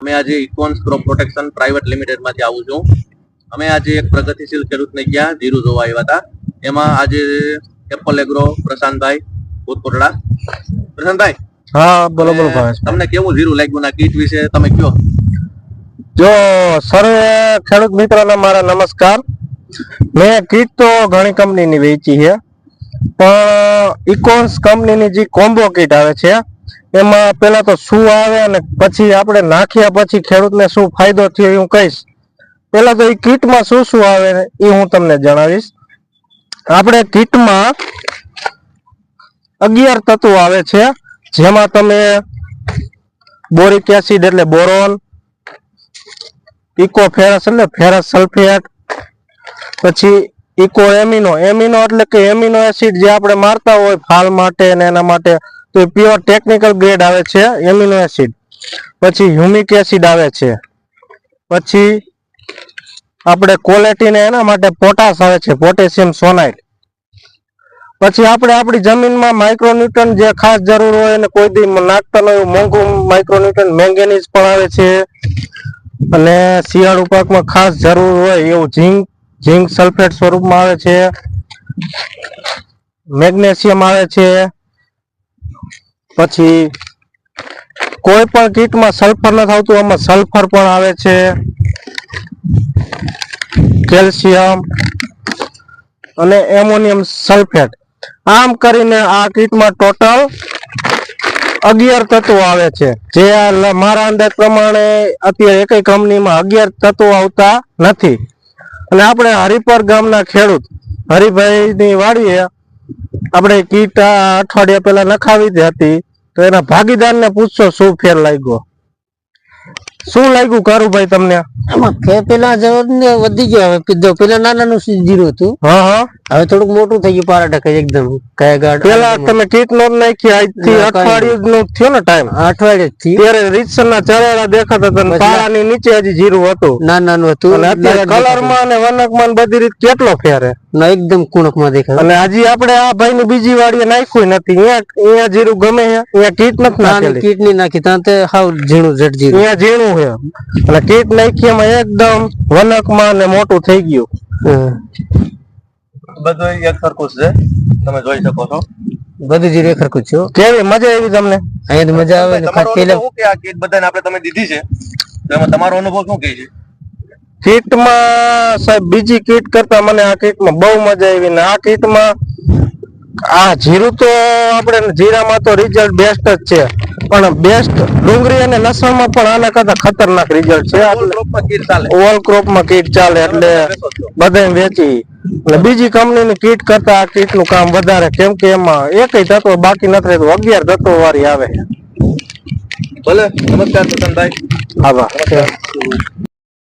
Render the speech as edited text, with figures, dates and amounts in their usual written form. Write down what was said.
અમે આજે ઇકોન્સ crop protection private limited માંથી આવું છું. અમે આજે એક પ્રગતિશીલ ખેડૂતને ગયા જીરું જોવા આવ્યા હતા. એમાં આજે એપલ એગ્રો પ્રશાંતભાઈ ભૂતકોટડા. પ્રશાંતભાઈ, હા બોલો બોલો ભાઈ, તમને કેવું જીરું લાગ્યું ના કીટ વિશે તમે કયો? જો સર્વે ખેડૂત મિત્રોને મારા નમસ્કાર. મેં કીટ તો ઘણી કંપનીની વેચી છે, પણ ઇકોન્સ કંપનીની જે કોમ્બો કીટ આવે છે એમાં પેલા તો શું આવે અને પછી આપણે નાખ્યા પછી ખેડૂતને શું ફાયદો થયો એ હું કહીશ. પેલા તો એ કીટમાં શું શું આવે એ હું તમને જણાવીશ. આપણે કીટમાં 11 તત્વો આવે છે, જેમાં તમે બોરિક એસિડ એટલે બોરોન, ઇકો ફેરસ એટલે ફેરસ સલ્ફેટ, પછી ઇકો એમિનો એટલે કે એમિનો એસિડ જે આપણે મારતા હોય ફાલ માટે ને એના માટે, તો એ પ્યોર ટેકનિકલ ગ્રેડ આવે છે એમિનો એસિડ. પછી હ્યુમિક એસિડ આવે છે, પછી આપણે ક્વોલિટી ને એના માટે પોટાશ આવે છે, પોટેશિયમ સોનાઇટ. પછી આપણે આપણી જમીનમાં માઇક્રોન્યુટ્રન જે ખાસ જરૂર હોય અને કોઈ દી નાખતા ન હોય મોંઘું માઇક્રોન્યુટ્રન મેંગેનીઝ પણ આવે છે, અને શિયાળુ પાકમાં ખાસ જરૂર હોય એવું ઝીંક સલ્ફેટ સ્વરૂપમાં આવે છે, મેગ્નેશિયમ આવે છે. પછી કોઈ પણ કીટમાં સલ્ફર નથી આવતું, આમાં સલ્ફર પણ આવે છે, કેલ્શિયમ અને એમોનિયમ સલ્ફેટ. આમ કરીને આ કીટમાં ટોટલ 11 તત્વો આવે છે, જે મારા અંદાજ પ્રમાણે અત્યારે એકય કંપનીમાં 11 તત્વો આવતા નથી. અને આપણે હરિપર ગામના ખેડૂત હરિભાઈની વાડીએ આપણે કીટ અઠવાડિયા પહેલા નખાવી હતી, તો એના ભાગીદારને પૂછશો શું ફેર લાગ્યો. શું લાગ્યું કારુભાઈ તમને? આમાં પેલા વધી ગયો, હવે પેલા નાનાનું જીરું હતું, હવે થોડુંક મોટું થઈ ગયું, પારા ટકા એકદમ. પેલા તમે કીટ નો નાખી આજથી અઠવાડિયું નો થયો ને ટાઈમ? અઠવાડિયે ત્યારે રીતસર ના ચરેડા દેખાતા હતા, પારાની નીચે હજી જીરું હતું, નાનું હતું. અને અત્યારે કલર માં અને વનક માં બધી રીત કેટલો ફેર ના એકદમ કુણક માં દેખાય. અને હજી આપણે આ ભાઈ ની બીજી વાડીએ નાખ્યું નથી, અહીંયા જીરું ગમે અહીંયા કીટ નથી નાખેલી, કીટ ની નાખી ત્યાં તે હાવ ઝીણું જટ જીરું, અહીંયા ઝીણું છે. અને કીટ નાખી એમાં એકદમ વનક માં ને મોટું થઈ ગયું. બધું એક સરખું છે, તમે જોઈ શકો છો. બધું જીરું એક સરખું છે. કેવી મજા આવી તમને? અહીંયા તો મજા આવે. આ કીટ બધાને આપણે તમે દીધી છે, એમાં તમારો અનુભવ શું કહે છે? કીટમાં સાહેબ બીજી કીટ કરતા મને આ કીટમાં બહુ મજા આવી. ને આ કીટમાં આ જીરું તો આપણે જીરામાં તો રિઝલ્ટ બેસ્ટ જ છે, પણ બેસ્ટ ડુંગળી અને લસણમાં પણ આના કરતા ખતરનાક રિઝલ્ટ છે. ઓલ ક્રોપમાં કીટ ચાલે એટલે બધા વેચી. અને બીજી કંપનીની કીટ કરતા આ કીટનું કામ વધારે, કેમ કે એમાં એકય તત્વ બાકી નથી રહેતું, 11 તત્વો વાળી આવે. ભલે, નમસ્કાર પ્રશાંતભાઈ. આભાર.